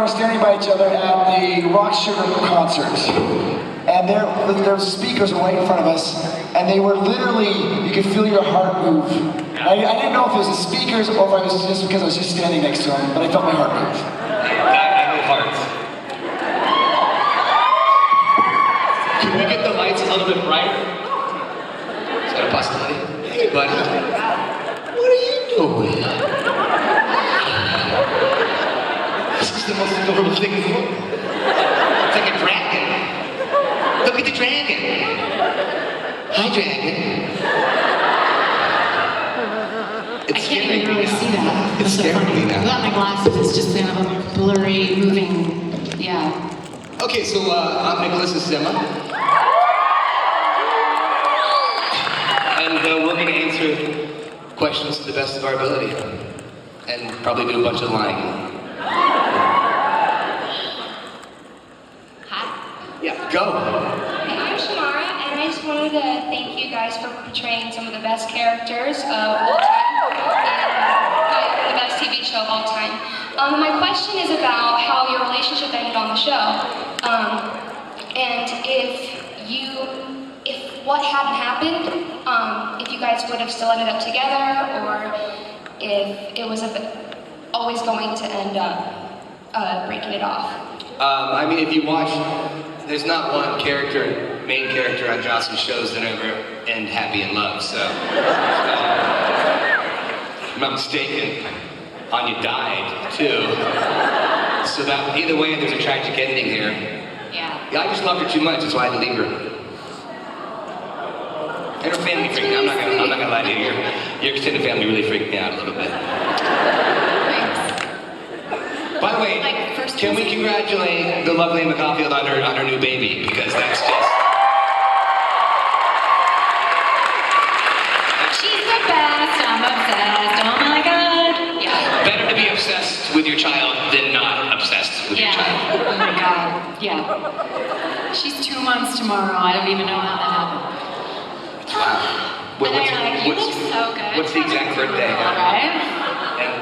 were standing by each other at the Rock Sugar concert. And there was speakers right in front of us, and they were literally, you could feel your heart move. I didn't know if it was the speakers or if I was just because I was just standing next to them, but I felt my heart move. I move hearts. Can we get the lights a little bit brighter? Is that a possibility? Hey, buddy. What are you doing? This is the most adorable thing in the world. It's like a dragon. Look at the dragon. Hi, dragon. It's I can't even really see that. It's scaring me now. Without my glasses, it's just kind of a blurry, moving, yeah. Okay, so I'm Nicholas and Emma. And we're going to answer questions to the best of our ability. And probably do a bunch of lying. Hi. Yeah, go. Hey, I'm Shamara, and I just wanted to thank you guys for portraying some of the best characters of all time in the best TV show of all time. My question is about how your relationship ended on the show, and if what hadn't happened, if you guys would have still ended up together, or if it was always going to end up breaking it off. I mean, if you watch, there's not one main character on Joss's shows that ever end happy in love, so. If I'm not mistaken, Anya died, too. So that, either way, there's a tragic ending here. Yeah. Yeah, I just loved her too much, that's why I had to leave her. And her family freaked me out. I'm not gonna lie to you. Your extended family really freaked me out a little bit. Thanks. By the way, can we congratulate the lovely Emma Caulfield on her new baby? Because that's just... She's the best, I'm obsessed, oh my god. Yeah. Better to be obsessed with your child than not obsessed with your child. Oh my god, yeah. She's 2 months tomorrow, I don't even know how that happened. Wow. And then you're like, you look so good. What's the exact birthday? Alright. And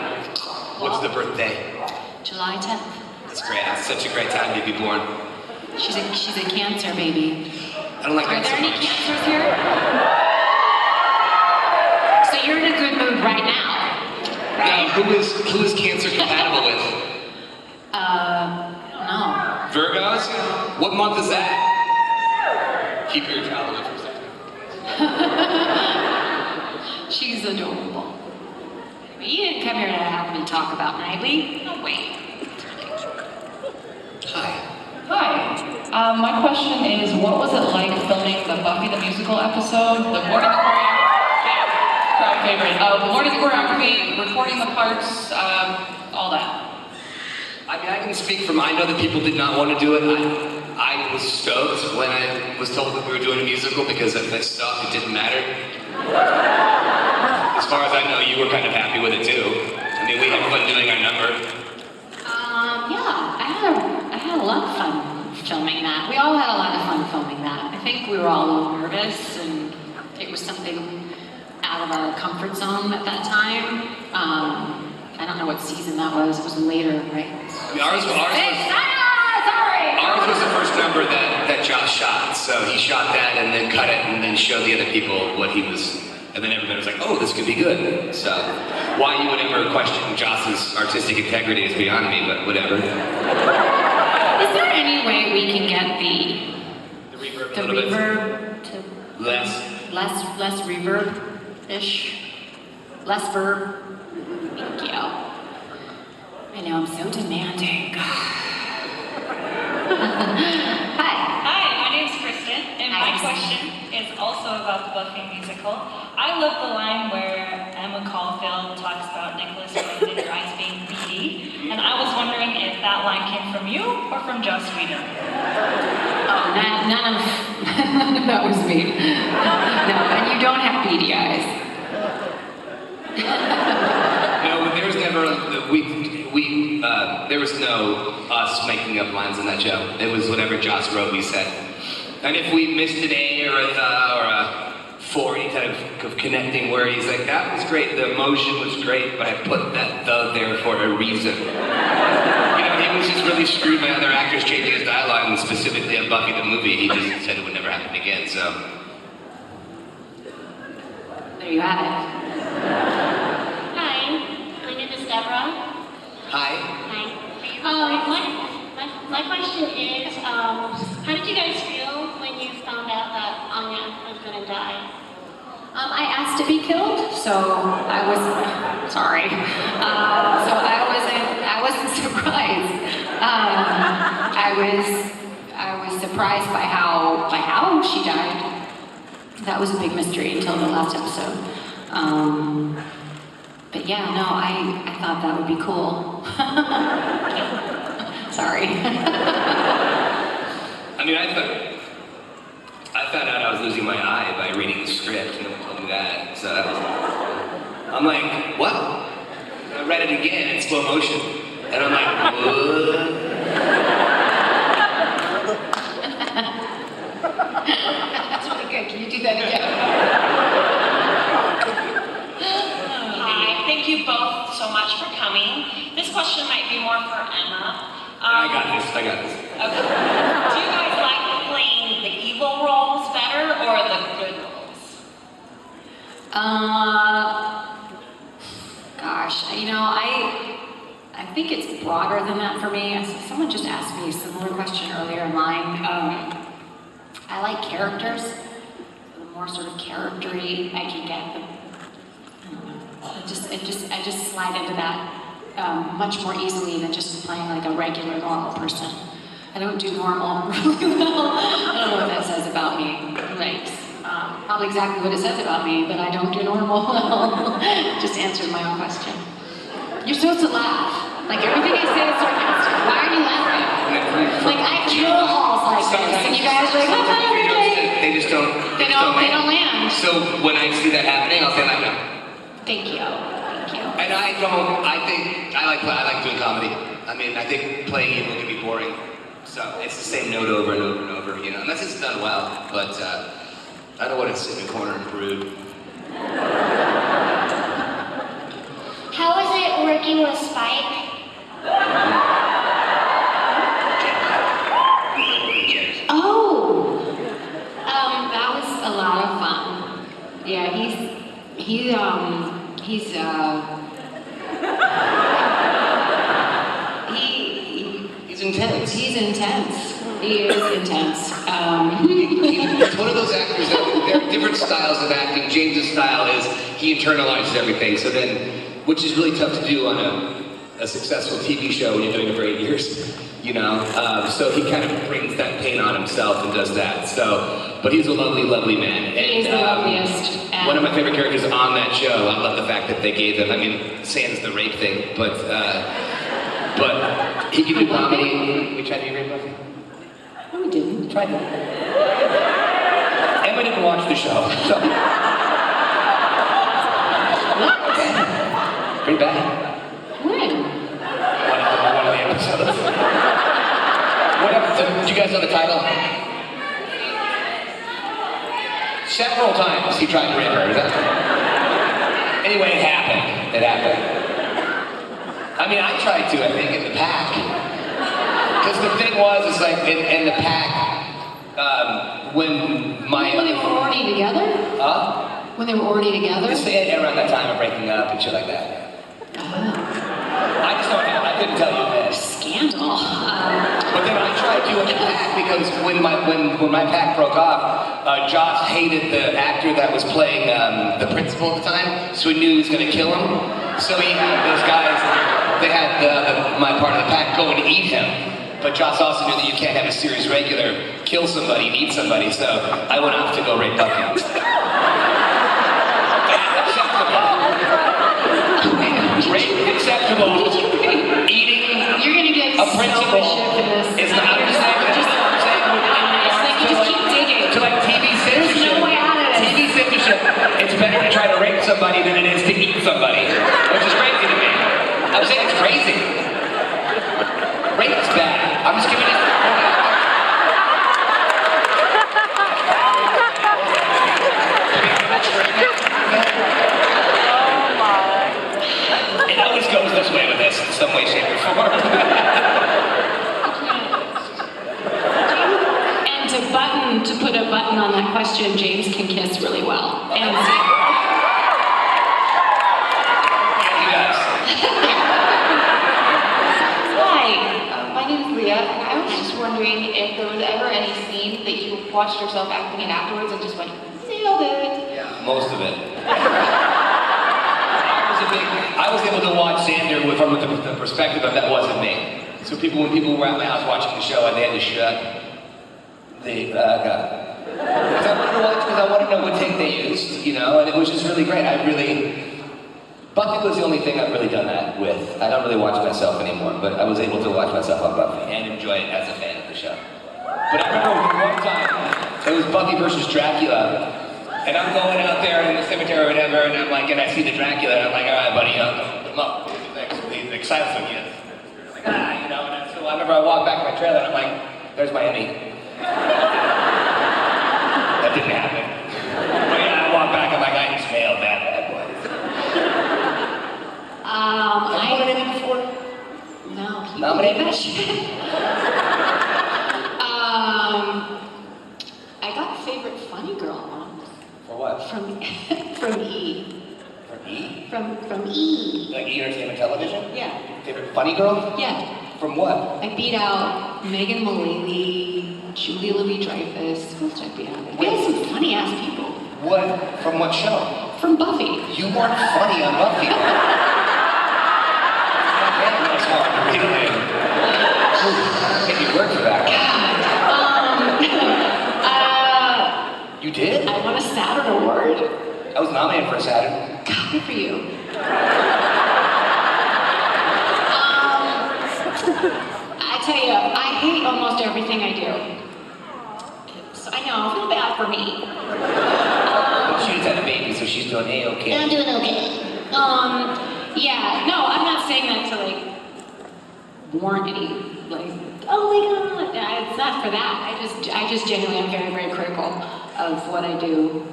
what's the birthday? July 10th. That's great. It's such a great time to be born. She's a cancer baby. I don't like Are that there so any much. cancers here? So you're in a good mood right now, right? Now, who is cancer compatible with? I don't know. Virgos? What month is that? Keep your child away from sex. She's adorable. You didn't come here to have me talk about Nightly. No, wait. Hi. Hi. My question is, what was it like filming the Buffy the Musical episode? The morning crowd favorite. The morning choreography, recording the parts, all that. I mean, I can speak from, I know that people did not want to do it. I was stoked when I was told that we were doing a musical because if I stopped, it didn't matter. As far as I know, you were kind of happy with it too. I mean, we had fun doing our number. Yeah, I had a lot of fun filming that. We all had a lot of fun filming that. I think we were all a little nervous, and it was something out of our comfort zone at that time. I don't know what season that was. It was later, right? I mean, ours was the first number that Josh shot. So he shot that and then cut it and then showed the other people what he was. And then everybody was like, oh, this could be good. So why you would ever question Josh's artistic integrity is beyond me, but whatever. Is there any way we can get the reverb the a little reverb bit? to Less reverb-ish? Less verb? Thank you. I know, I'm so demanding. Hi, my name's Kristen, and my question is also about the Buffy musical. I love the line where Emma Caulfield talks about Nicholas Brendon, your eyes being beady, and I was wondering if that line came from you or from Joss Whedon. Oh, none of that was me. No, and you don't have beady eyes. No, there was never, there was no us making up lines in that show. It was whatever Joss wrote, we said. And if we missed an A or a the or a for any type of connecting word, he's like, that was great, the emotion was great, but I put that the there for a reason. You know, he Mine was just really screwed by other actors changing his dialogue, and specifically on Buffy the movie, he just said it would never happen again, so. There you have it. Hi, my name is Deborah. Hi. Hi. My question is, how did you guys feel when you found out that Anya was gonna die? I asked to be killed, so I was sorry. So I wasn't surprised. I was surprised by how she died. That was a big mystery until the last episode. But yeah, no, I thought that would be cool. Sorry. I mean, I found out I was losing my eye by reading the script. No one told me that, so that was. I'm like, what? I read it again in slow motion, and I'm like, what? That's really good. Can you do that again? Hi, thank you both so much for coming. This question might be more for Emma. I got this. Okay. Do you guys like playing the evil roles better or the good roles? Gosh, you know, I think it's broader than that for me. Someone just asked me a similar question earlier in line. I like characters. The more sort of character-y I can get, I just slide into that much more easily than just playing like a regular normal person. I don't do normal really well. I don't know what that says about me. Right. Probably exactly what it says about me, but I don't do normal well. Just answered my own question. You're supposed to laugh. Like everything I say is sarcastic. Why are you laughing? Like I kill halls like this, and you guys are like, oh, okay. They just don't. They don't land. So when I see that happening, I'll say like, no. Thank you. And I like doing comedy. I mean, I think playing evil can be boring. So it's the same note over and over and over, you know, unless it's done well. But I don't want to sit in the corner and brood. How was it working with Spike? Oh, that was a lot of fun. Yeah, he's intense. He's intense. He is intense. He's one of those actors that there are different styles of acting. James's style is he internalizes everything. So then, which is really tough to do on a successful TV show when you're doing it for 8 years, you know. So he kind of brings that pain on himself and does that. So, but he's a lovely, lovely man. And, he is the loveliest. One of my favorite characters on that show. I love the fact that they gave him. I mean, sans the rape thing, but he can do comedy. We tried to be rape Buffy. No, we didn't. Tried to. Emma didn't watch the show. So. What? Pretty bad. When? One of the episodes. What episode? Did you guys know the title? Several times he tried to rape her. Is that? Anyway, it happened. It happened. I mean, I tried to, I think, in the pack. Because the thing was, it's like, in the pack, when they were already together? Huh? When they were already together? Just around that time of breaking up and shit like that. I just don't have, I couldn't tell you this. Scandal. But then I tried to in the pack because when my pack broke off, Joss hated the actor that was playing the principal at the time, so he knew he was going to kill him. So he had those guys, they had my part of the pack go and eat him. But Joss also knew that you can't have a series regular kill somebody and eat somebody, so I went off to go rape Buffy. Rape acceptable. Eating You're gonna get a principal is not. I'm just saying. Just keep digging. To like TV censorship. There's no way out of it. TV censorship. It's better to try to rape somebody than it is to eat somebody, which is crazy to me. I'm saying it's crazy. Rape is bad. I'm just giving it. It always goes this way with this in some way, shape, or form. question, James can kiss really well. And He does. Hi, my name is Leah, and I was just wondering if there was ever any scene that you watched yourself acting in afterwards and just went, nailed it. Yeah, most of it. I was able to watch Xander from the perspective of that wasn't me. So when people were at my house watching the show and they had to shut the gun. Because I wanted to watch, because I wanted to know what take they used, you know, and it was just really great. Buffy was the only thing I've really done that with. I don't really watch myself anymore, but I was able to watch myself on Buffy and enjoy it as a fan of the show. But I remember one time, it was Buffy versus Dracula, and I'm going out there in the cemetery or whatever, and I'm like, and I see the Dracula, and I'm like, all right, buddy, come up. He's excited for you. Like, you know, and so I remember I walked back to my trailer, and I'm like, there's my Emmy. That didn't happen. But yeah, I walked back, I'm like, I just nailed that bad boy. Have you won an Emmy before? No. Nominated? I got favorite funny girl once. For what? From E. From E? From E. Like E! Entertainment Television? Yeah. Favorite funny girl? Yeah. From what? I beat out Megan Mullally, Julia Louis-Dreyfus. Who else did I beat out? We had some funny ass people. What? From what show? From Buffy. You weren't funny on Buffy. That's hard. Really. Get you work for that. You did? I won a Saturn Award. I was nominated for a Saturn. God, good for you. I tell you, I hate almost everything I do. So I know, I feel bad for me. She just had a baby, so she's doing A-okay. I'm doing okay. Yeah, no, I'm not saying that to like warrant any, like, oh my god, it's not for that. I just genuinely am very, very critical of what I do.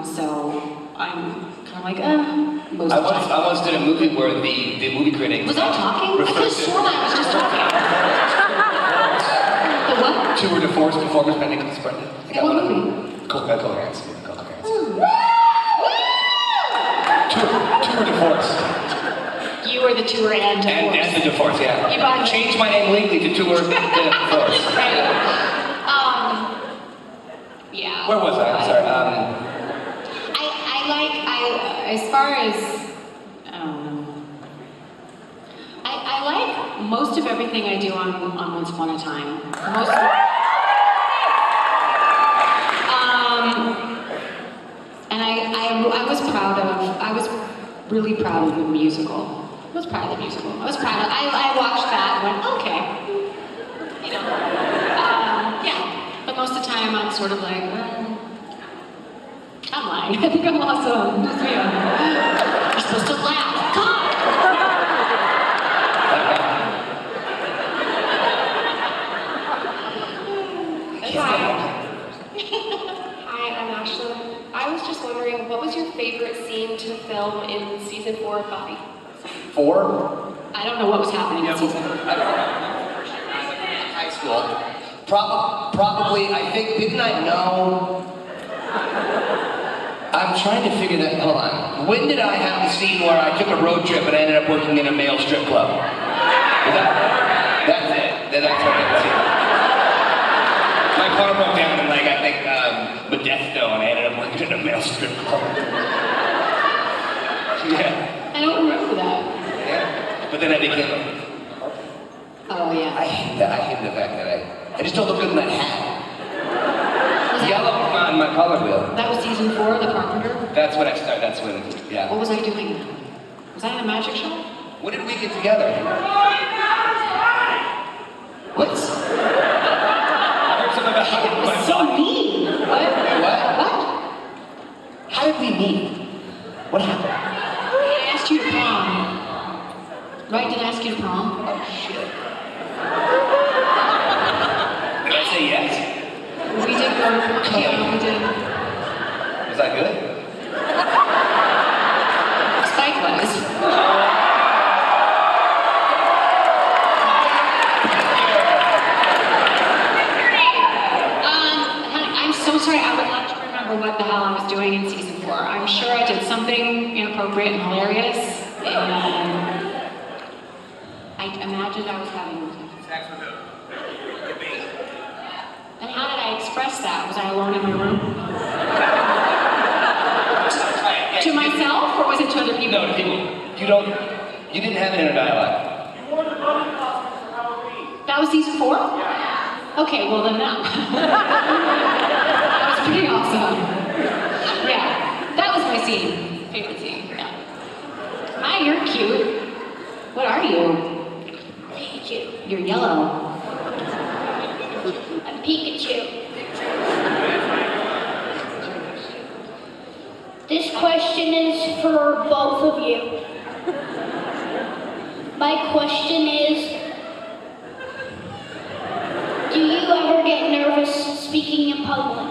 So I'm kind of like, most of the time. I once did a movie where the movie critic Was I talking? I could have sworn I was just talking. The what? Tour de Force performance by Nicholas Brendon. What movie? Coherence. Tour de Force. You were the tour and divorce. And the divorce, yeah. You bought Changed my name legally to Tour de Force. Right. Yeah. Where was I? I'm sorry. As far as, I like most of everything I do on Once Upon a Time. And I was really proud of the musical. I was proud of the musical. I watched that and went, okay. You know, yeah. But most of the time I'm sort of like, I'm lying. I think I'm awesome. Just me. You're supposed to laugh. God! Hi, I'm Ashley. I was just wondering, what was your favorite scene to film in season 4 of Buffy? 4? I don't know what was happening in season 4. I don't know. High school. Probably, I think, didn't I know? I'm trying to figure that, hold on. When did I have the scene where I took a road trip and I ended up working in a male strip club? That's it. That's what I see. My car broke down in, like, I think, Modesto, and I ended up working in a male strip club. Yeah. I don't remember that. Yeah. But then I became a... Oh, yeah. I hate that. I hate the fact that I just don't look good in that hat. Yellow on my color wheel. That was season 4, The Carpenter? That's when I started. That's when, yeah. What was I doing then? Was I in a magic show? When did we get together? What? I heard something about It was so mean. What? Wait, what? What? How did we meet? What happened? I asked you to prom. Right? Did I ask you to prom? Oh, shit. Did I say yes? We did go to prom. Yeah, we did. Was that good? Spike was. Honey, I'm so sorry. I would love to remember what the hell I was doing in season 4. I'm sure I did something inappropriate and hilarious, and I imagined I was having. And how did I express that? Was I alone in my room? To myself, or was it to other people? No, to people. You didn't have an inner dialogue. That was season 4? Yeah. Okay, well then that. That was pretty awesome. Yeah, that was my scene. Favorite scene, yeah. Hi, you're cute. What are you? Pikachu. You're yellow. I'm Pikachu. This question is for both of you. My question is, do you ever get nervous speaking in public?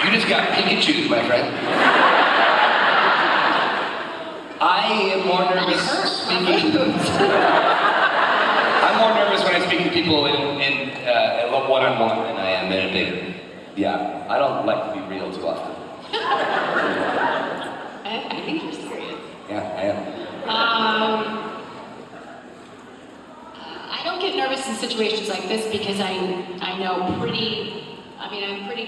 You just got Pikachu, my friend. I am more nervous speaking. I'm more nervous when I speak to people in one-on-one than I am in a big. Yeah, I don't like to be real too often. I think you're serious. Yeah, I am. I don't get nervous in situations like this because I know I'm pretty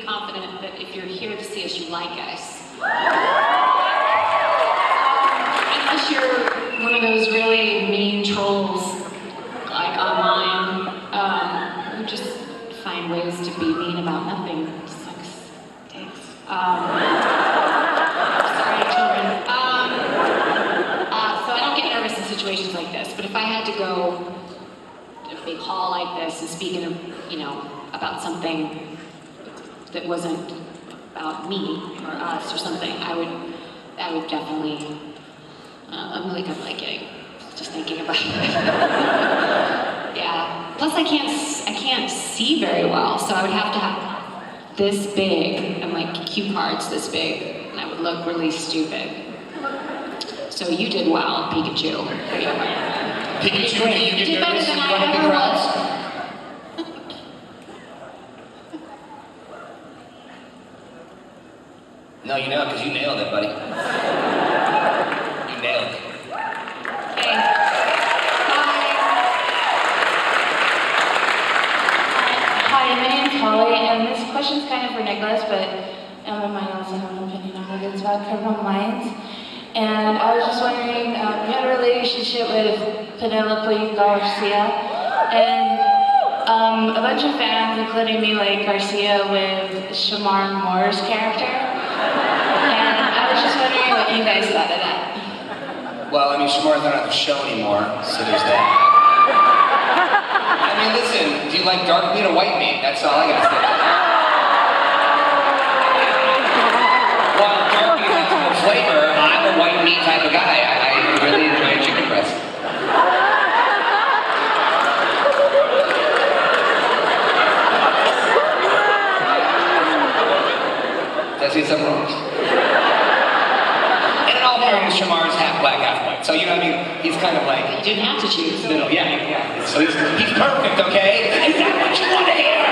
confident that if you're here to see us, you like us. Unless you're one of those really mean trolls, like online, who just find ways to be mean about nothing. It sucks. Dicks. Sorry, children. So I don't get nervous in situations like this, but if I had to go to a big hall like this and speak about something that wasn't about me or us or something, I would definitely, I'm really kind of like getting, just thinking about it. Yeah, plus I can't see very well, so I would have to have this big and like cue cards this big, and I would look really stupid. So you did well, Pikachu. Pikachu, do you did get better nervous than in I front of big ever crowds? was. No, you know, because you nailed it, buddy. You nailed it. Hey. Hi, my name's Holly, and this question's kind of for Nicholas, but I might also have an opinion on it. It's about Criminal Minds. And I was just wondering, you had a relationship with Penelope Garcia, and a bunch of fans, including me, like Garcia with Shamar Moore's character. And I was just wondering what you guys thought of that. Well, I mean, Shamar's not on the show anymore, so there's that. I mean, listen, do you like dark meat or white meat? That's all I gotta say. While dark meat has more flavor, I'm a white meat type of guy. I really enjoy chicken breast. Did I say something wrong? And in all fairness, Shamar's half black, half white. So, you know what I mean? He's kind of like... You didn't have to choose. Middle, yeah. So he's perfect, okay? Is that what you want to hear?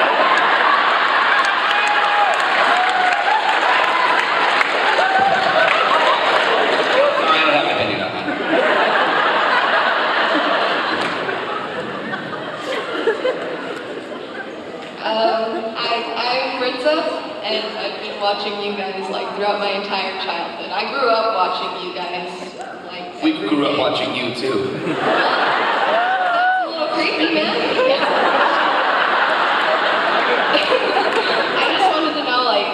I don't have an opinion on that. I'm Ritza, and I've been watching you guys like throughout my entire childhood. I grew up watching you guys like. We grew up watching you too. That's a little creepy, man. I just wanted to know, like,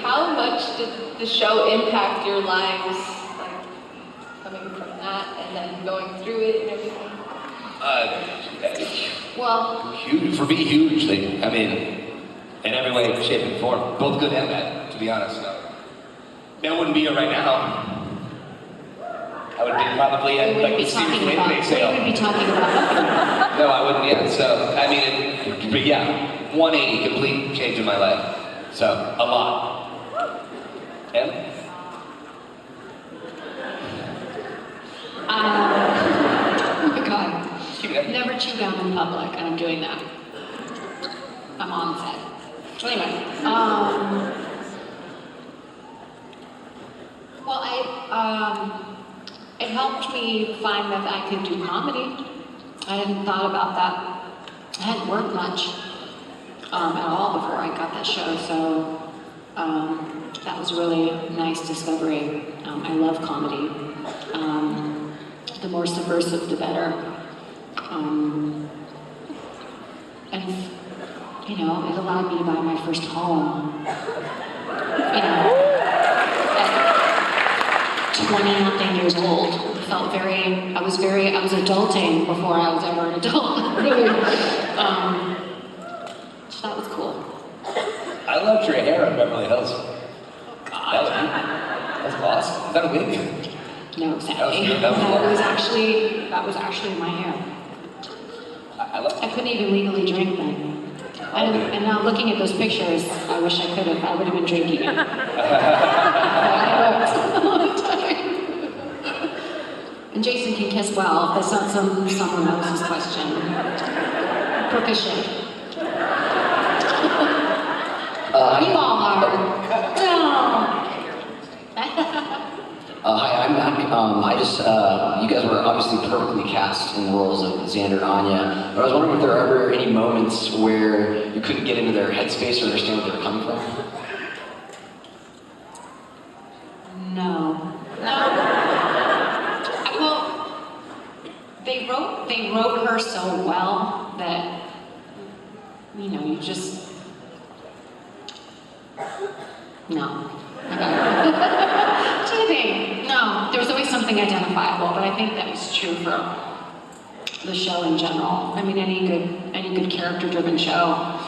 how much did the show impact your lives, like, coming from that and then going through it and everything? Well, Huge, for me, hugely. I mean, in every way, shape, and form. Both good and bad, to be honest. I wouldn't be here right now. I would be probably at like the Sears Wayback sale. We would be talking about. No, I wouldn't yet. So, I mean, but yeah, 180, complete change in my life. So, a lot. Em? Oh my God. Keep it up. Never chew gum in public, and I'm doing that. I'm on set. So anyway, well, it helped me find that I could do comedy. I hadn't thought about that. I hadn't worked much at all before I got that show, so that was a really nice discovery. I love comedy. The more subversive, the better. And you know, it allowed me to buy my first home. You know, at 20-something years old, I was adulting before I was ever an adult, really. So that was cool. I loved your hair in Beverly Hills. God. That was awesome. Is that a wig? No, sadly. That was actually my hair. I couldn't even legally drink then. And now looking at those pictures, I wish I could have. I would have been drinking it. A long time. And Jason can kiss well. That's not someone else's question. Proficient. You all are. No. Hi, I'm Matt. You guys were obviously perfectly cast in the roles of Xander and Anya, but I was wondering if there were ever any moments where you couldn't get into their headspace or understand where they were coming from? No. Well, they wrote her so well that, you know, you just, no. Kidding. No, there was always something identifiable, but I think that was true for the show in general. I mean, any good character-driven show,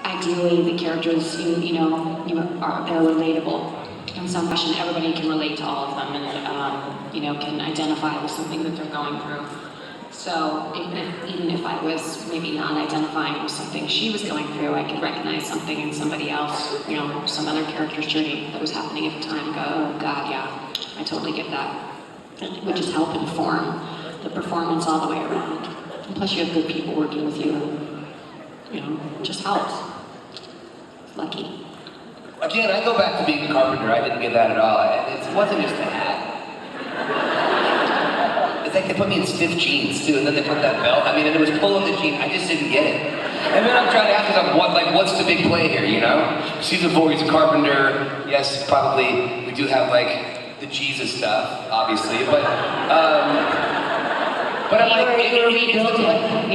ideally the characters, they're relatable in some fashion. Everybody can relate to all of them, and can identify with something that they're going through. So even if I was maybe not identifying with something she was going through, I could recognize something in somebody else, some other character's journey that was happening at the time, and go, oh God, yeah, I totally get that. It would just help inform the performance all the way around. And plus you have good people working with you, it just helps. Lucky. Again, I go back to being a carpenter. I didn't get that at all. It wasn't just a hat. It's like they put me in stiff jeans too, and then they put that belt. I mean, and it was pulling the jeans. I just didn't get it. And then I'm trying to ask myself, what's the big play here? Season 4, he's a carpenter. Yes, probably we do have like the Jesus stuff, obviously, but I'm like, you were rebuilding, but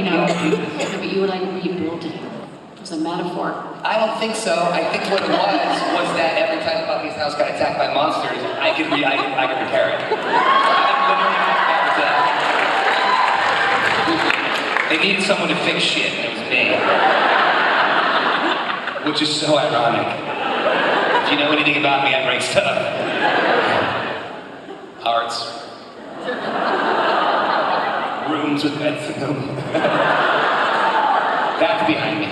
you were like rebuilding. It was a metaphor. I don't think so. I think what it was that every time Buffy's house got attacked by monsters, I could repair it. They needed someone to fix shit, and it was me. Which is so ironic. If you know anything about me, I break stuff. Hearts. Rooms with beds in them. That's behind me.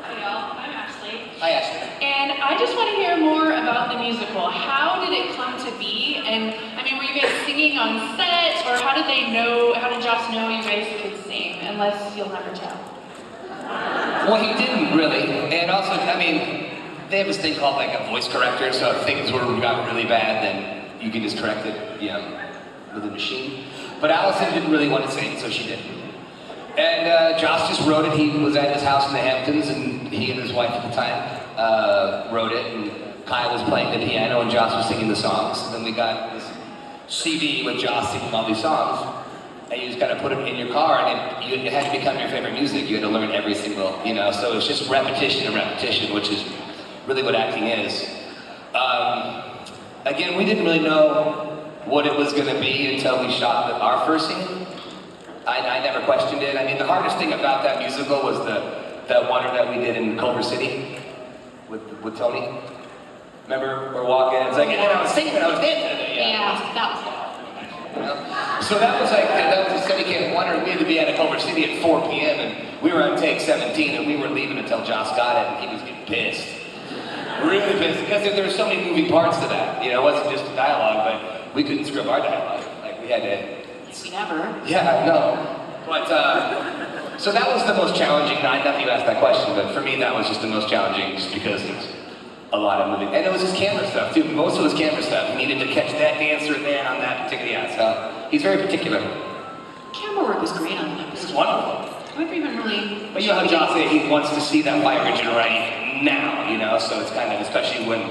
Hey y'all, I'm Ashley. Hi, Ashley. And I just want to hear more about the musical. How did it come to be? And I mean, were you guys singing on set, or how did Joss know you guys could sing? Unless you'll never tell. Well, he didn't really. And also, I mean, they have this thing called like a voice corrector, so if things got really bad, then you can just correct it, with a machine. But Allison didn't really want to sing, so she didn't. And Joss just wrote it. He was at his house in the Hamptons, and he and his wife at the time wrote it, and Kyle was playing the piano, and Joss was singing the songs. And then we got this CD with Joss singing all these songs, and you just kind of put it in your car, and it had to become your favorite music. You had to learn every single, so it's just repetition and repetition, which is really what acting is. Again, we didn't really know what it was going to be until we shot our first scene. I never questioned it. I mean, the hardest thing about that musical was the one that we did in Culver City with Tony. Remember, we're walking, it's like, and then I was singing, I was dancing. Yeah, that was good. So that was a steady cam wonder. We had to be at Culver City at 4 p.m. and we were on take 17 and we were leaving until Joss got it and he was getting pissed. Really pissed because there were so many moving parts to that. You know, it wasn't just dialogue, but we couldn't script our dialogue. Like we had to. We never. Yeah, I know. But so that was the most challenging night. Not that you asked that question, but for me that was just the most challenging, just because it was a lot of moving, and it was his camera stuff too. Most of his camera stuff, he needed to catch that dancer there on that particular. Yeah, so he's very particular. Camera work was great on that It's episode. wonderful. I never even really. But you know how Joss said he wants to see that fire engine right now, you know. So it's kind of, especially when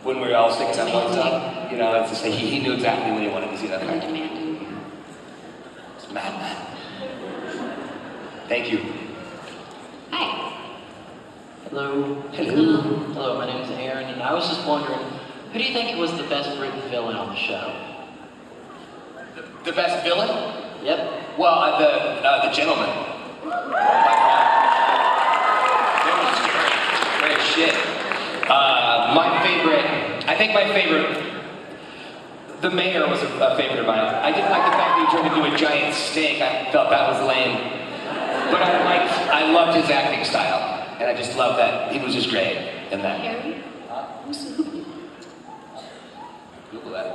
we were all sticking that one up, you know, it's just like he knew exactly when he wanted to see that fire. Demanding. It's madman. Thank you. Hi. Hello. Hello. Hello, my name is Aaron, and I was just wondering, who do you think was the best written villain on the show? The best villain? Yep. Well, the gentleman. That was great shit. I think my favorite, the mayor was a favorite of mine. I didn't like the fact that he turned into a giant snake. I felt that was lame. But I loved his acting style. And I just loved that. He was just great in that. Harry? Who's who? Google that.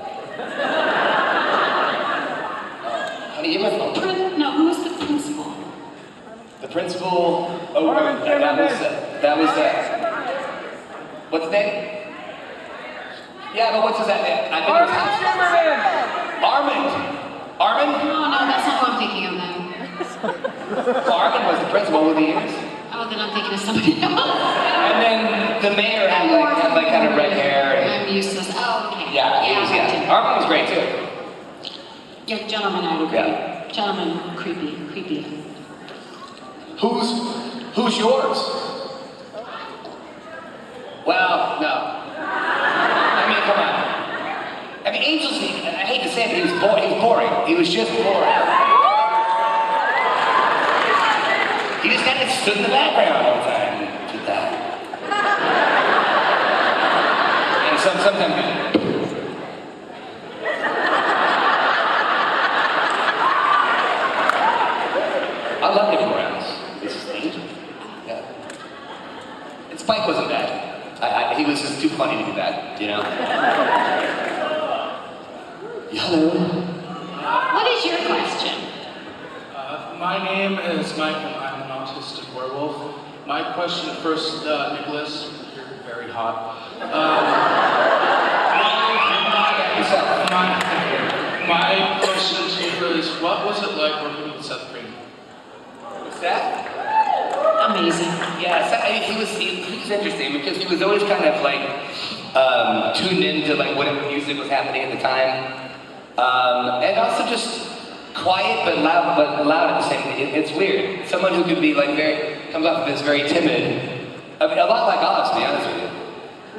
Honey, you have my phone? No, who was the principal? The principal. Oh, that was what's his name? Yeah, but what's his name? Armand. Armand? Oh, no, that's not who I'm thinking of then. Armand was the principal over the years. Oh, then I'm thinking of somebody else. And then the mayor had like kind of red hair. And, I'm useless. Oh, okay. yeah. Armand was great too. Yeah, gentlemen, I would agree. Yeah. Gentlemen, creepy. Who's yours? Well, no. I mean, come on. I mean, Angel's, I hate to say it, but he was boring. He was just boring. He just kind of stood in the background all the time and did that. And sometimes. I love Nick Morales. This is Angel. Yeah. And Spike wasn't bad. He was just too funny to be bad, you know? Hello. What is your question? My name is Mike, and I'm an autistic werewolf. My question first, Nicholas, you're very hot. My question to you is, what was it like working with Seth Green? What's that? Amazing. Yeah, he was interesting because he was always kind of like tuned into like whatever music was happening at the time, and also just quiet but loud at the same time. It's weird. Someone who could be like comes off of as very timid, a lot like Oz, to be honest with you.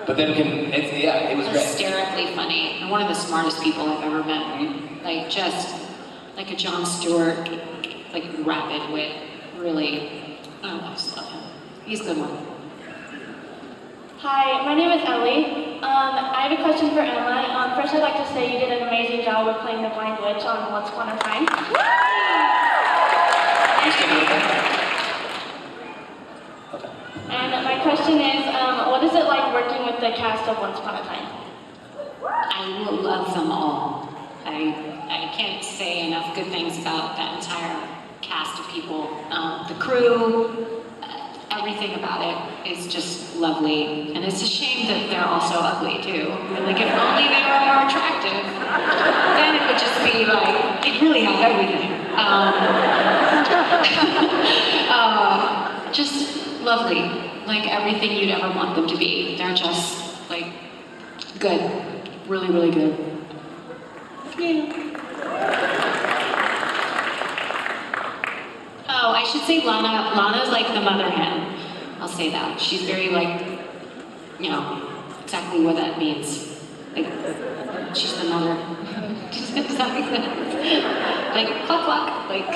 But then it was great. Hysterically funny, and one of the smartest people I've ever met. Like just like a Jon Stewart, like rapid wit. Really, I just love him. He's a good one. Hi, my name is Ellie. I have a question for Emma. First, I'd like to say you did an amazing job with playing the blind witch on Once Upon a Time. You still doing that? And my question is, what is it like working with the cast of Once Upon a Time? I love them all. I can't say enough good things about that entire cast of people. The crew, everything about it is just lovely. And it's a shame that they're also ugly too. Like if only they were more attractive, then it would just be like, they'd really have everything. Just lovely. Like everything you'd ever want them to be. They're just like good. Really, really good. Yeah. Oh, I should say Lana. Lana's like the mother hen. I'll say that. She's very like, you know, exactly what that means. Like, she's the mother. Does that make sense? Like, cluck cluck. Like,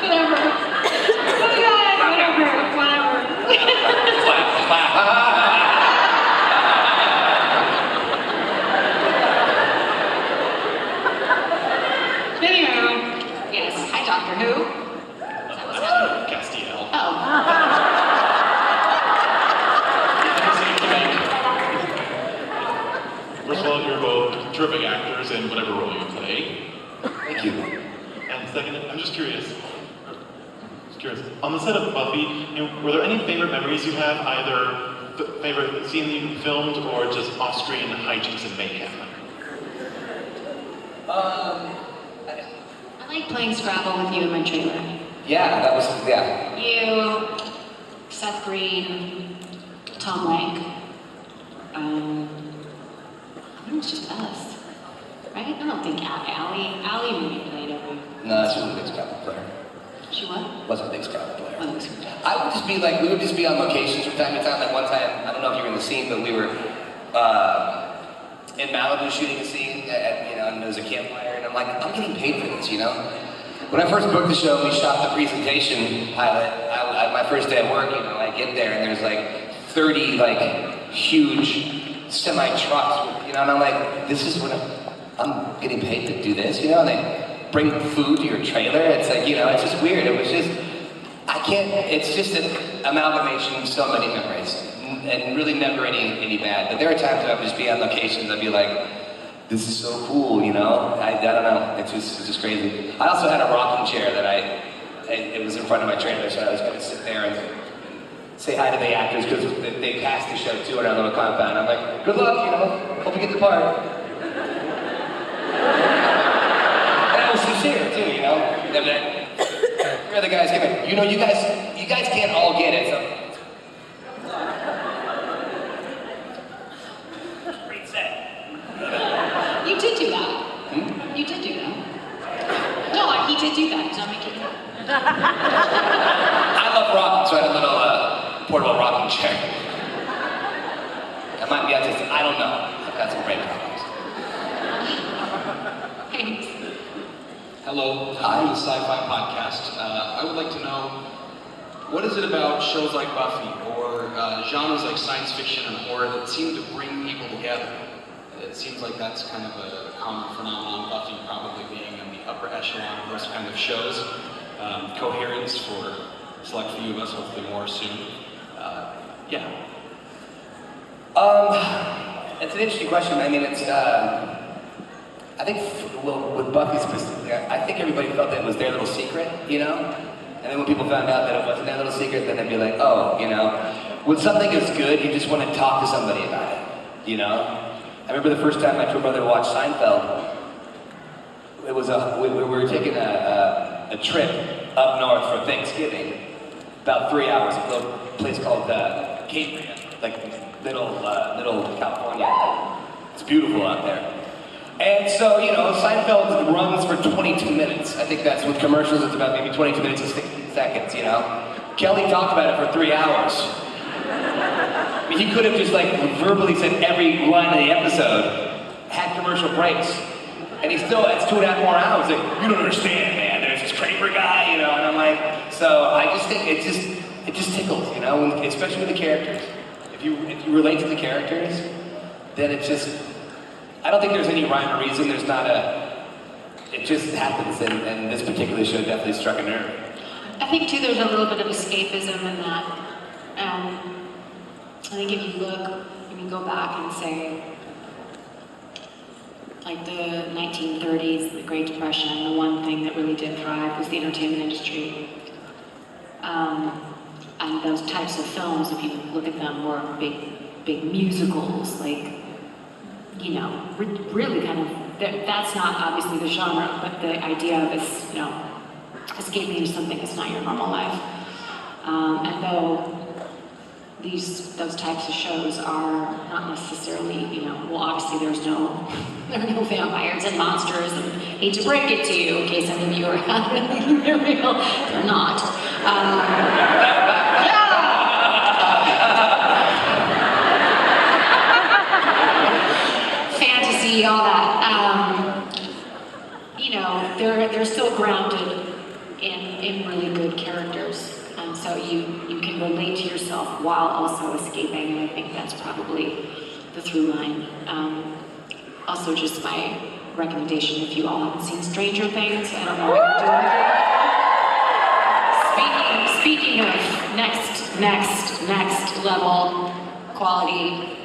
whatever. Oh my God, whatever. Clap. First of all, you're both terrific actors in whatever role you play. Thank you. And second, I'm just curious. On the set of Buffy, were there any favorite memories you have, either favorite scene you filmed or just off-screen hijinks and mayhem? I like playing Scrabble with you in my trailer. Yeah, that was, yeah. You, Seth Green, Tom Lank. I think it was just us, right? I don't think Allie maybe played every. No, she wasn't a big Scrabble player. She what? Wasn't a big Scrabble player. Oh, was her. I would just be like, we would just be on locations from time to time. Like one time, I don't know if you were in the scene, but we were in Malibu shooting a scene and there was a campfire, and I'm like, I'm getting paid for this, you know? When I first booked the show, we shot the presentation pilot. My first day at work, I get there and there's like 30 huge semi-trucks, and I'm like, this is what I'm getting paid to do this, and they bring food to your trailer. It's like, it's just weird. It was just, it's just an amalgamation of so many memories, and really never any bad. But there are times when I would just be on locations, I'd be like, this is so cool, I don't know, it's just crazy. I also had a rocking chair that it was in front of my trailer, so I was going to sit there and say hi to the actors, because they passed the show too in our little compound. I'm like, good luck, hope you get the part. And I was sincere too, You're the guys giving, you guys can't all get it, so. Great set. You did do that. You did do that. No, he did do that. He's not making it. I love rocking, so I had a little portable rocking chair. That might be autistic, I don't know. I've got some brain problems. Thanks. Hello, Hi. the Sci-Fi Podcast. I would like to know, what is it about shows like Buffy or genres like science fiction and horror that seem to bring people together? It seems like that's kind of a common phenomenon, Buffy probably being in the upper echelon of those kind of shows. Coherence for a select few of us, hopefully more soon. Yeah. It's an interesting question. I mean, it's, I think, with Buffy specifically, I think everybody felt that it was their little secret, And then when people found out that it wasn't their little secret, then they'd be like, oh, when something is good, you just want to talk to somebody about it, I remember the first time my twin brother watched Seinfeld. It was we were taking a trip up north for Thanksgiving, about 3 hours, a little place called Cape May, little California. It's beautiful out there. And so, Seinfeld runs for 22 minutes. I think that's with commercials, it's about maybe 22 minutes and 16 seconds, Kelly talked about it for 3 hours. I mean, he could have just verbally said every line of the episode, had commercial breaks, and he still, it's 2.5 more hours. Like, you don't understand, man, there's this Kramer guy, and I'm like, so I just think it just tickles, especially with the characters. If you relate to the characters, then it just, I don't think there's any rhyme or reason, it just happens, and this particular show definitely struck a nerve. I think too there's a little bit of escapism in that. I think if you go back and say, the 1930s, the Great Depression, the one thing that really did thrive was the entertainment industry. And those types of films, if you look at them, were big musicals, really kind of, that's not obviously the genre, but the idea of escaping into something that's not your normal life. And though those types of shows are not necessarily, obviously there are no vampires and monsters, and hate to break it to you, in case any of you are they're real, they're not. Fantasy, all that. They're still grounded in really good characters. And so you can relate to yourself while also escaping, and I think that's probably the through line. Also, just my recommendation, if you all haven't seen Stranger Things, I don't know what you're doing. Speaking of next level quality,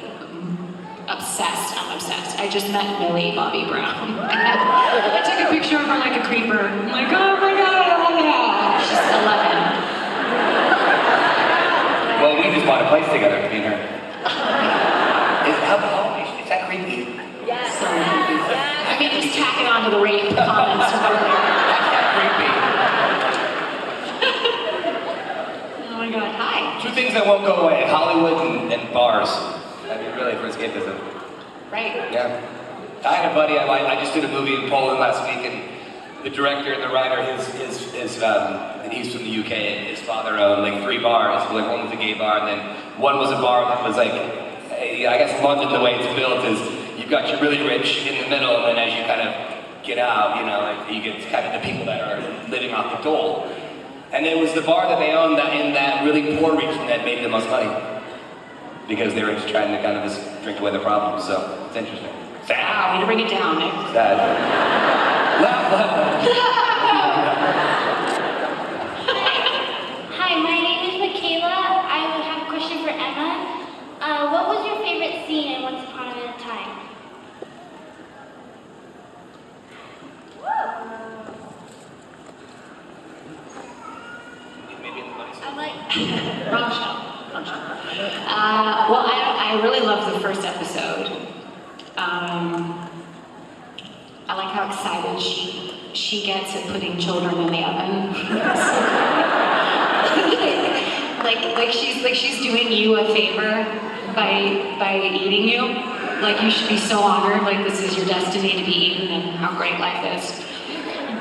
obsessed. I'm obsessed. I just met Millie Bobby Brown. I took a picture of her like a creeper. I'm like, oh my god, yeah. She's 11. Well, we just bought a place together, me and her. Is that creepy? Yes. So, I mean, just tack it on to the rape comments from earlier. That's creepy. Oh my god, hi. Two things that won't go away, Hollywood and bars. I mean, really, for escapism. Right. Yeah. I had a buddy, I just did a movie in Poland last week, and the director and the writer, and he's from the UK, and his father owned like 3 bars. Like one was a gay bar, and then one was a bar that was like, I guess London, the way it's built is you've got your really rich in the middle, and then as you kind of get out, you know, like you get kind of the people that are living off the dole. And it was the bar that they owned that in that really poor region that made the most money. Because they were just trying to kind of just drink away the problem, so it's interesting. Sad. Wow, way to bring it down, Nick. Sad. Hi, my name is Michaela. I have a question for Emma. What was your favorite scene in Once Upon a Time? I like wrong show. Well, I really love the first episode. I like how excited she gets at putting children in the oven. like she's doing you a favor by eating you. Like you should be so honored. Like this is your destiny to be eaten, and how great life is.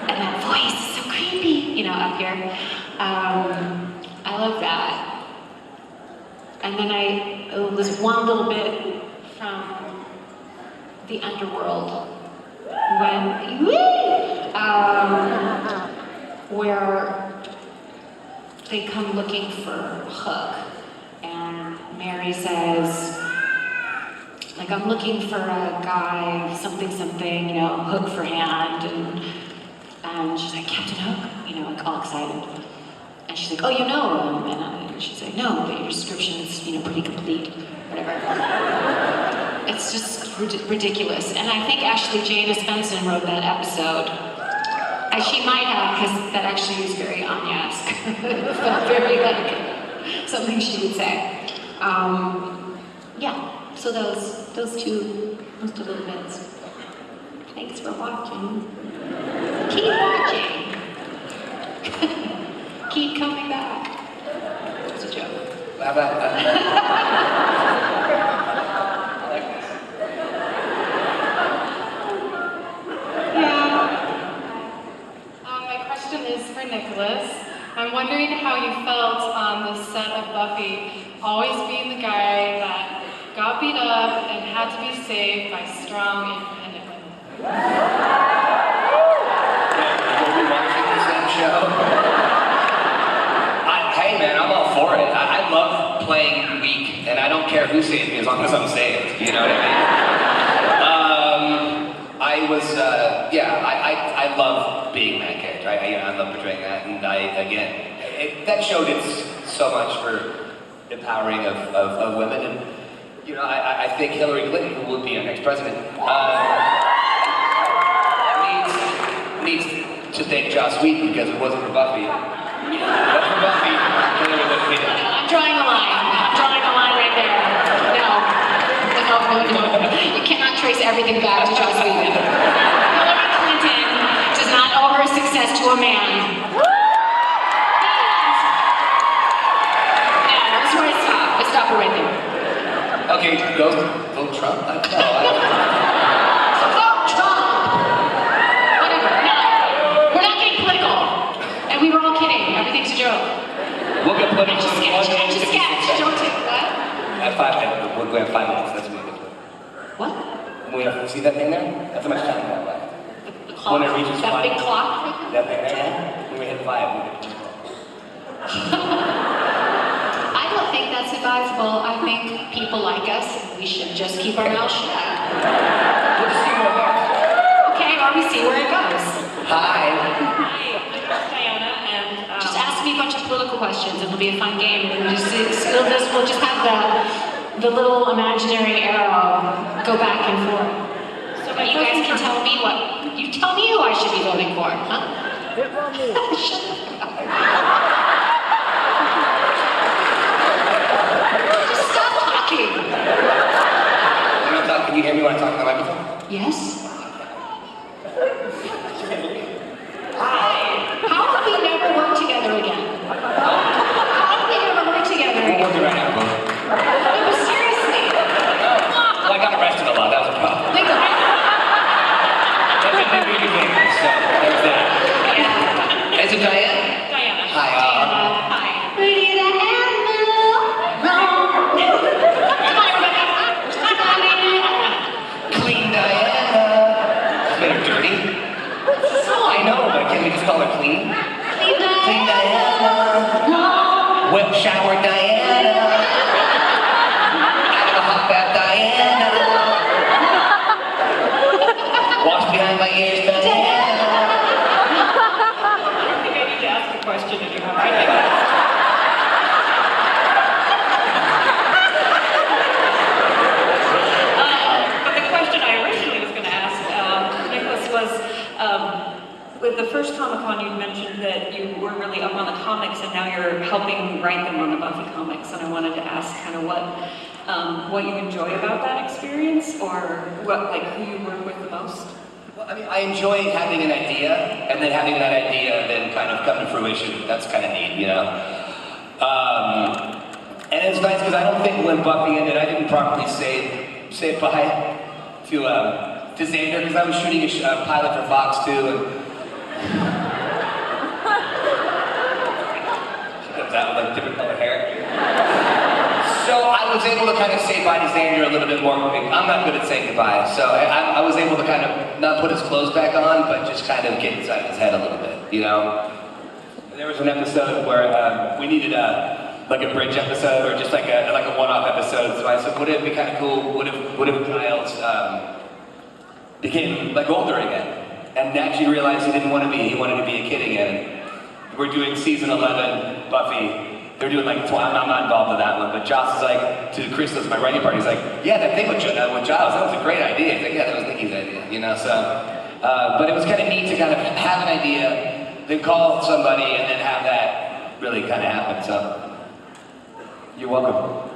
And that voice is so creepy, you know, up here. I love that. And then there's one little bit from the underworld where they come looking for Hook, and Mary says, like, I'm looking for a guy, something, you know, Hook for hand, and she's like, Captain Hook, you know, like all excited. And she's like, oh, you know him, and she's like, no, but your description is, you know, pretty complete, whatever. It's just ridiculous. And I think actually Jada Spencer wrote that episode. And she might have, because that actually was very Anya-esque. It felt very like something she would say. Yeah, so those two little bits. Thanks for watching. Keep watching. Keep coming back. It's a joke. How about that? My question is for Nicholas. I'm wondering how you felt on the set of Buffy, always being the guy that got beat up and had to be saved by strong, independent women. Were we watching the same show? Hey man, I'm all for it. I love playing weak, and I don't care who saves me as long as I'm saved. You know what I mean? I love being that character. I love portraying that, and that show did so much for empowering of women, and you know, I think Hillary Clinton, who will be our next president, needs to thank Joss Whedon, because if it wasn't for Buffy, Hillary wouldn't be there. I'm drawing a line. Right there. No. You cannot trace everything back to Joss Whedon. Hillary Clinton does not owe her success to a man. Yeah, that's where I stop. I stop it right there. Okay, go Trump? Vote Trump! Whatever. No. We're not getting political. And we were all kidding. Everything's a joke. We'll get political. It's a sketch. Don't take what? At 5 minutes. We'll have 5 minutes. That's when we get to it. What? When we see that thing there? That's how much time we have left. The clock. When it reaches that 5. big clock? That thing there? When we hit 5, we get to it. I don't think that's advisable. I think people like us, we should just keep our mouths shut. We'll just see where it goes. Okay, or we see where it goes. Hi. Hi, I'm Diana, Just ask me a bunch of political questions. It'll be a fun game. And we'll just have the little imaginary arrow go back and forth. So you guys can tell me you tell me who I should be voting for, huh? Shut up. Just stop talking. Can you hear me when I talk to the microphone? Yes? Hi. How have we never worked together again? How have we never worked together again? We're working right now, bro. No, but seriously. Well, I got arrested a lot, that was a problem. Like, That's a big thing, so there's that. yeah. Is it Diane? Diana. Hi, Hi. Come on, Rebecca. Clean Diana. Made her dirty. I know, but can we just call her clean? Clean Diana. Wet shower Diana. Out of a hot bath Diana. Wash behind my ears Diana. I think I need to ask a question anymore. But the question I originally was going to ask, Nicholas, was with the first Comic-Con you mentioned that you were really up on the comics and now you're helping write them on the Buffy comics, and I wanted to ask kind of what you enjoy about that experience, or who you work with the most. Well, I mean, I enjoy having an idea, and then having that idea then kind of come to fruition. That's kind of neat, you know? And it's nice because I don't think when Buffy ended, I didn't properly say bye to Xander, because I was shooting a pilot for Fox too, and she comes out with like different color hair. So I was able to kind of say bye to Xander a little bit more. I'm not good at saying goodbye, so I was able to kind of not put his clothes back on, but just kind of get inside his head a little bit, you know? There was an episode where we needed like a bridge episode or just like a one-off episode. So I said, would it be kind of cool? What if Giles became like older again, and actually realized he didn't want to be. He wanted to be a kid again. We're doing season 11 Buffy. They're doing like, I'm not involved in that one, but Joss is like, to Chris, that's my writing party, he's like, yeah, that thing with Giles, that was a great idea. He's like, yeah, that was Nikki's idea, you know, so. But it was kind of neat to kind of have an idea, then call somebody, and then have that really kind of happen, so. You're welcome.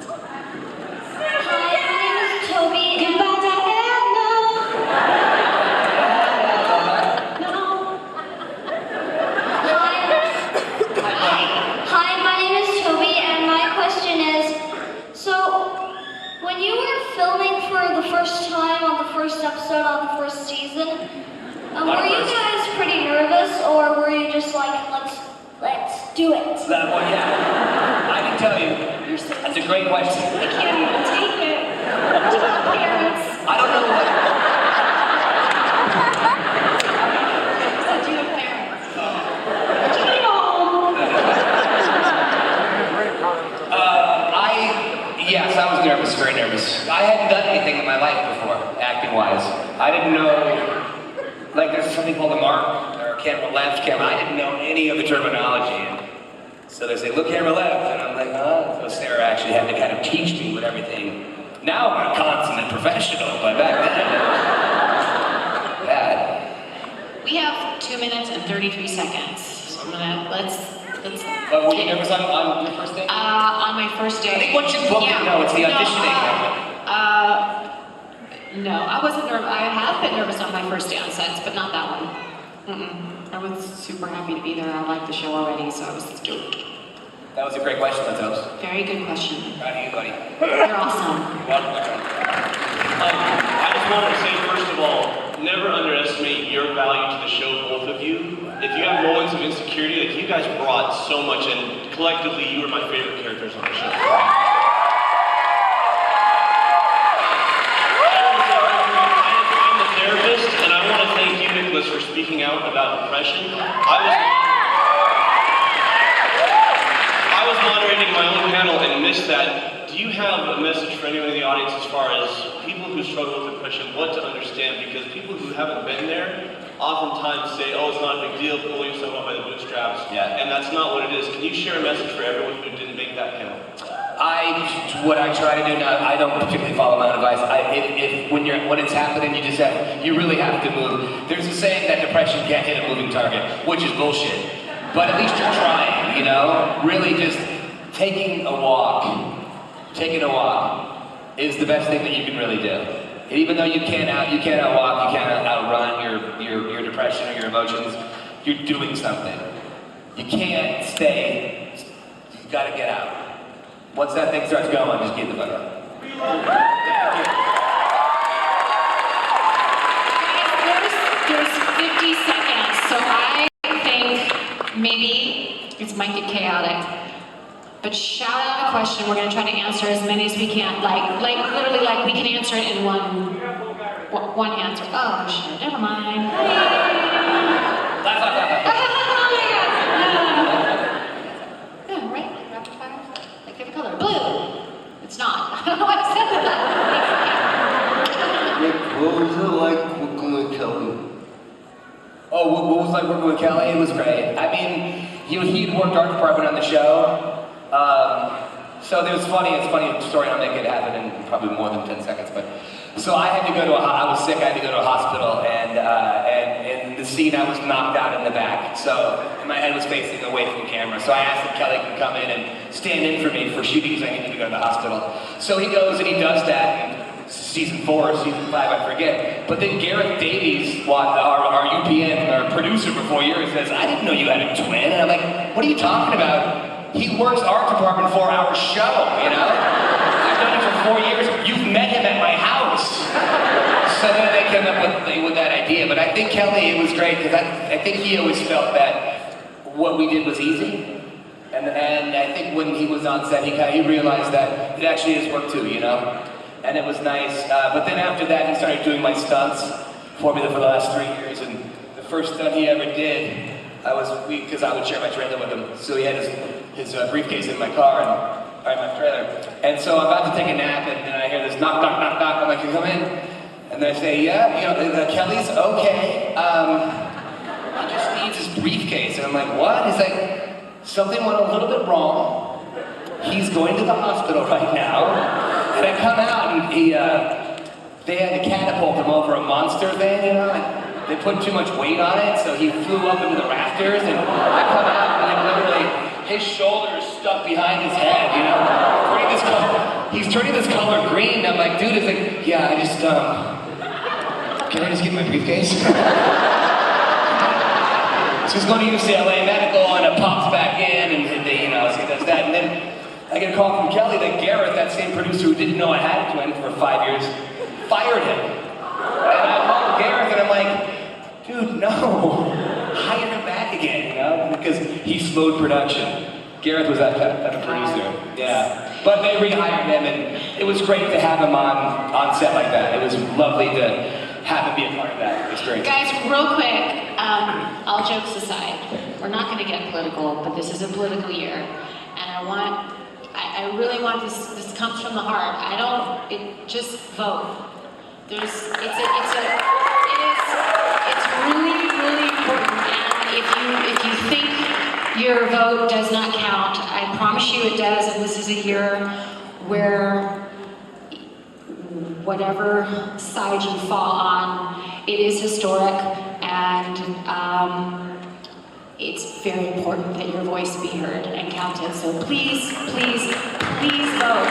Hi, my name is Toby. Goodbye, Diana. Hi, my name is Toby, and my question is, so when you were filming for the first time on the first episode on the first season, were you guys pretty nervous, or were you just like, let's do it? That one, yeah. I can tell you. That's a great question. I can't even take it. To my parents. I don't know what. Said you have parents. Yes, I was nervous, very nervous. I hadn't done anything in my life before, acting-wise. I didn't know, like there's something called a mark, or camera left, camera. I didn't know any of the terminology. So they say, look, camera left, and I'm like, huh? So Sarah actually had to kind of teach me what everything. Now I'm a consummate professional, but back then, bad. We have 2 minutes and 33 seconds. So I'm gonna, let's. But were you nervous on your first day? On my first day. I think once you book it, no, it's the auditioning. No, I wasn't nervous. I have been nervous on my first day on sets, but not that one. I was super happy to be there. I liked the show already, so I was stoked. That was a great question, Matos. Very good question. Proud of you, buddy. You're awesome. Welcome. I just wanted to say, first of all, never underestimate your value to the show, both of you. If you have moments of insecurity, like you guys brought so much, and collectively, you were my favorite characters on the show. I'm a therapist, and I want to thank you, Nicholas, for speaking out about depression. I was moderating my own panel and missed that. Do you have a message for anyone in the audience as far as people who struggle with depression, what to understand? Because people who haven't been there oftentimes say, oh, it's not a big deal, pull yourself up by the bootstraps. Yeah. And that's not what it is. Can you share a message for everyone who didn't make that panel? What I try to do now, I don't particularly follow my own advice. When it's happening, you really have to move. There's a saying that depression can't hit a moving target, which is bullshit. But at least you're trying, you know? Really just taking a walk is the best thing that you can really do. And even though you can't outrun your depression or your emotions, you're doing something. You can't stay, you gotta get out. Once that thing starts going, just get the fuck out. There's 50 seconds, so I think maybe it might get chaotic. But shout out a question. We're gonna try to answer as many as we can. Like literally, like we can answer it in one answer. Oh shit, never mind. Yeah, right. Rapid fire. Like favorite color, blue. It's not. I don't know why I said that. Nick, what was it like working with Kelly? Oh, what was it like working with Kelly? It was great. I mean, he'd worked art department on the show. So it's a funny story, I'll make it happen in probably more than 10 seconds, but. So I had to go I was sick, I had to go to a hospital, and in the scene I was knocked out in the back. So my head was facing away from the camera. So I asked if Kelly could come in and stand in for me for shooting because I needed to go to the hospital. So he goes and he does that in season 4 or season 5, I forget. But then Gareth Davies, our UPN, our producer for 4 years, says, I didn't know you had a twin. And I'm like, what are you talking about? He works art department for our show, you know? I've known him for 4 years. You've met him at my house. So then they came up with that idea. But I think Kelly, it was great because I think he always felt that what we did was easy. And I think when he was on set, he realized that it actually is work too, you know? And it was nice. But then after that, he started doing my stunts for me for the last 3 years. And the first stunt he ever did, because I would share my trailer with him. So he had his briefcase in my car or in my trailer. And so I'm about to take a nap, and I hear this knock, knock, knock, knock. I'm like, can you come in? And then I say, yeah, Kelly's okay. He just needs his briefcase. And I'm like, what? He's like, something went a little bit wrong. He's going to the hospital right now. And I come out, and they had to catapult him over a monster thing, you know? And they put too much weight on it, so he flew up into the rafters, and I come out, and like literally, his shoulder is stuck behind his head, you know? He's turning this color green. I'm like, dude, it's like, yeah, I just, can I just get my briefcase? So he's going to UCLA Medical, and it pops back in, and he does that. And then I get a call from Kelly that Gareth, that same producer who didn't know I had a twin for 5 years, fired him. And I called Gareth, and I'm like, dude, no. Hire him back again, you know? Because he slowed production. Gareth was that type of producer. Yeah. But they rehired him, and it was great to have him on set like that. It was lovely to have him be a part of that experience. Guys, real quick, all jokes aside, we're not going to get political, but this is a political year, and I really want this comes from the heart. Just vote. It's really, really important, and if you think your vote does not count, I promise you it does, and this is a year where whatever side you fall on, it is historic, and it's very important that your voice be heard and counted. So please, please, please vote.